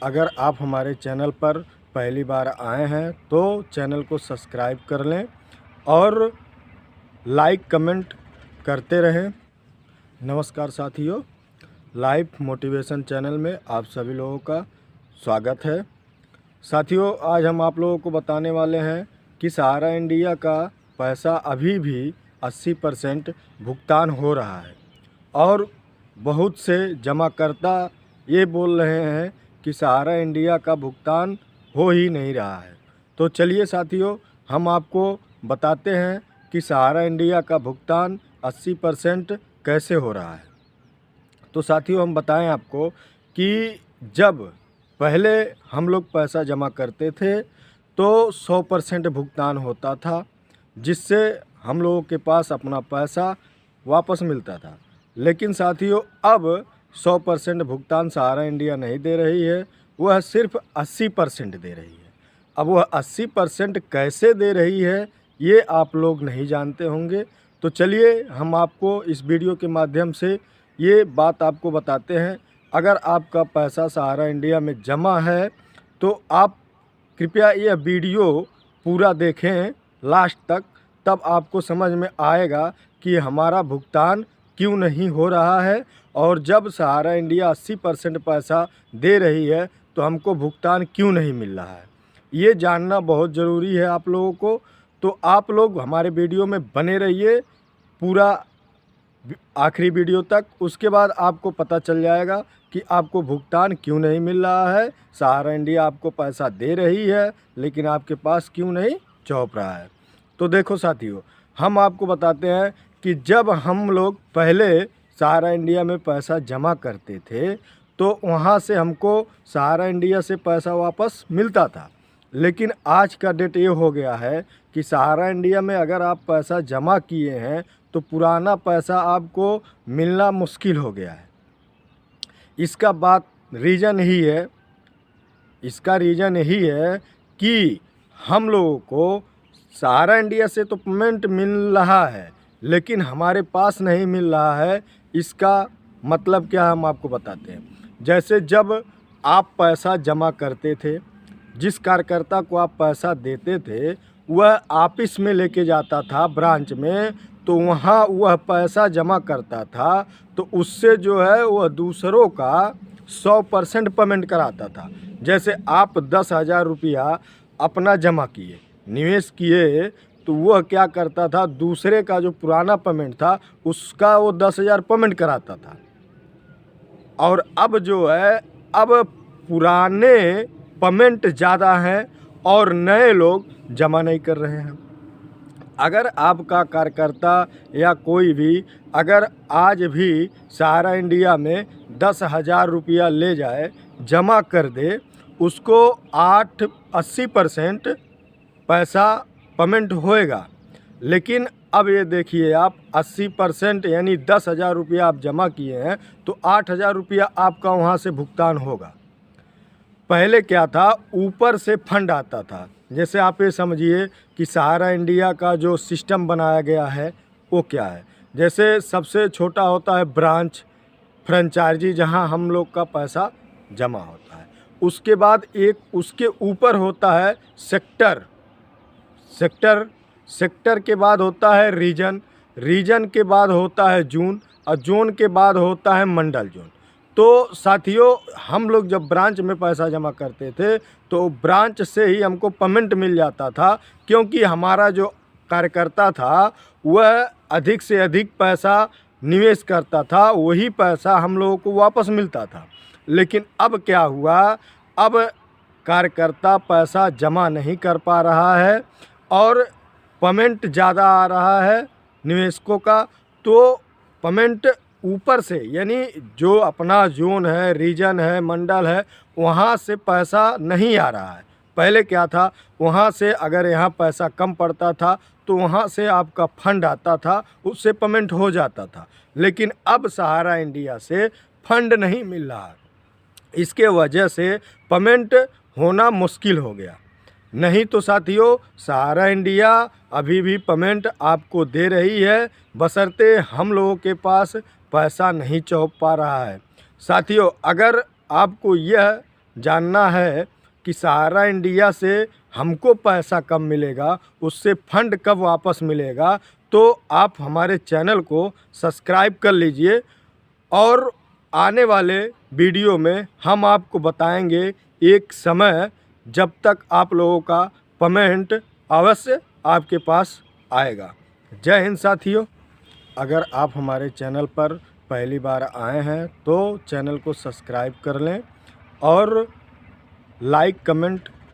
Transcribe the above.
अगर आप हमारे चैनल पर पहली बार आए हैं तो चैनल को सब्सक्राइब कर लें और लाइक कमेंट करते रहें। नमस्कार साथियों, लाइफ मोटिवेशन चैनल में आप सभी लोगों का स्वागत है। साथियों, आज हम आप लोगों को बताने वाले हैं कि सहारा इंडिया का पैसा अभी भी 80% भुगतान हो रहा है और बहुत से जमाकर्ता ये बोल रहे हैं कि सहारा इंडिया का भुगतान हो ही नहीं रहा है। तो चलिए साथियों, हम आपको बताते हैं कि सहारा इंडिया का भुगतान 80% कैसे हो रहा है। तो साथियों, हम बताएं आपको कि जब पहले हम लोग पैसा जमा करते थे तो 100% भुगतान होता था, जिससे हम लोगों के पास अपना पैसा वापस मिलता था। लेकिन साथियों, अब 100% भुगतान सहारा इंडिया नहीं दे रही है, वह सिर्फ 80% दे रही है। अब वह 80% कैसे दे रही है ये आप लोग नहीं जानते होंगे। तो चलिए हम आपको इस वीडियो के माध्यम से ये बात आपको बताते हैं। अगर आपका पैसा सहारा इंडिया में जमा है तो आप कृपया यह वीडियो पूरा देखें लास्ट तक, तब आपको समझ में आएगा कि हमारा भुगतान क्यों नहीं हो रहा है। और जब सहारा इंडिया 80% पैसा दे रही है तो हमको भुगतान क्यों नहीं मिल रहा है, ये जानना बहुत ज़रूरी है आप लोगों को। तो आप लोग हमारे वीडियो में बने रहिए पूरा आखिरी वीडियो तक। उसके बाद आपको पता चल जाएगा कि आपको भुगतान क्यों नहीं मिल रहा है। सहारा इंडिया आपको पैसा दे रही है लेकिन आपके पास क्यों नहीं चौंप रहा है। तो देखो साथियों, हम आपको बताते हैं कि जब हम लोग पहले सहारा इंडिया में पैसा जमा करते थे तो वहाँ से हमको सहारा इंडिया से पैसा वापस मिलता था। लेकिन आज का डेट ये हो गया है कि सहारा इंडिया में अगर आप पैसा जमा किए हैं तो पुराना पैसा आपको मिलना मुश्किल हो गया है। इसका रीज़न यही है कि हम लोगों को सहारा इंडिया से तो पेमेंट मिल रहा है लेकिन हमारे पास नहीं मिल रहा है। इसका मतलब क्या है हम आपको बताते हैं। जैसे जब आप पैसा जमा करते थे, जिस कार्यकर्ता को आप पैसा देते थे वह ऑफिस में लेके जाता था ब्रांच में, तो वहाँ वह पैसा जमा करता था तो उससे जो है वह दूसरों का 100% पेमेंट कराता था। जैसे आप 10,000 रुपया अपना जमा किए, निवेश किए, तो वह क्या करता था, दूसरे का जो पुराना पेमेंट था उसका वो 10,000 पेमेंट कराता था। और अब जो है, अब पुराने पेमेंट ज़्यादा हैं और नए लोग जमा नहीं कर रहे हैं। अगर आपका कार्यकर्ता या कोई भी अगर आज भी सहारा इंडिया में 10,000 रुपया ले जाए, जमा कर दे, उसको 80% पैसा पेमेंट होएगा। लेकिन अब ये देखिए आप 80% यानी 10,000 रुपया आप जमा किए हैं तो 8,000 रुपया आपका वहाँ से भुगतान होगा। पहले क्या था, ऊपर से फंड आता था। जैसे आप ये समझिए कि सहारा इंडिया का जो सिस्टम बनाया गया है वो क्या है। जैसे सबसे छोटा होता है ब्रांच, फ्रेंचाइजी, जहां हम लोग का पैसा जमा होता है। उसके बाद एक उसके ऊपर होता है सेक्टर के बाद होता है रीजन के बाद होता है जोन और जोन के बाद होता है मंडल जोन। तो साथियों, हम लोग जब ब्रांच में पैसा जमा करते थे तो ब्रांच से ही हमको पेमेंट मिल जाता था, क्योंकि हमारा जो कार्यकर्ता था वह अधिक से अधिक पैसा निवेश करता था, वही पैसा हम लोगों को वापस मिलता था। लेकिन अब क्या हुआ, अब कार्यकर्ता पैसा जमा नहीं कर पा रहा है और पेमेंट ज़्यादा आ रहा है निवेशकों का, तो पेमेंट ऊपर से यानी जो अपना जोन है, रीजन है, मंडल है, वहाँ से पैसा नहीं आ रहा है। पहले क्या था, वहाँ से अगर यहाँ पैसा कम पड़ता था तो वहाँ से आपका फंड आता था, उससे पेमेंट हो जाता था। लेकिन अब सहारा इंडिया से फंड नहीं मिल रहा है, इसके वजह से पेमेंट होना मुश्किल हो गया। नहीं तो साथियों, सहारा इंडिया अभी भी पेमेंट आपको दे रही है, बशर्ते हम लोगों के पास पैसा नहीं चौंक पा रहा है। साथियों, अगर आपको यह जानना है कि सहारा इंडिया से हमको पैसा कब मिलेगा, उससे फंड कब वापस मिलेगा, तो आप हमारे चैनल को सब्सक्राइब कर लीजिए। और आने वाले वीडियो में हम आपको बताएंगे एक समय जब तक आप लोगों का पेमेंट अवश्य आपके पास आएगा। जय हिंद साथियों। अगर आप हमारे चैनल पर पहली बार आए हैं तो चैनल को सब्सक्राइब कर लें और लाइक कमेंट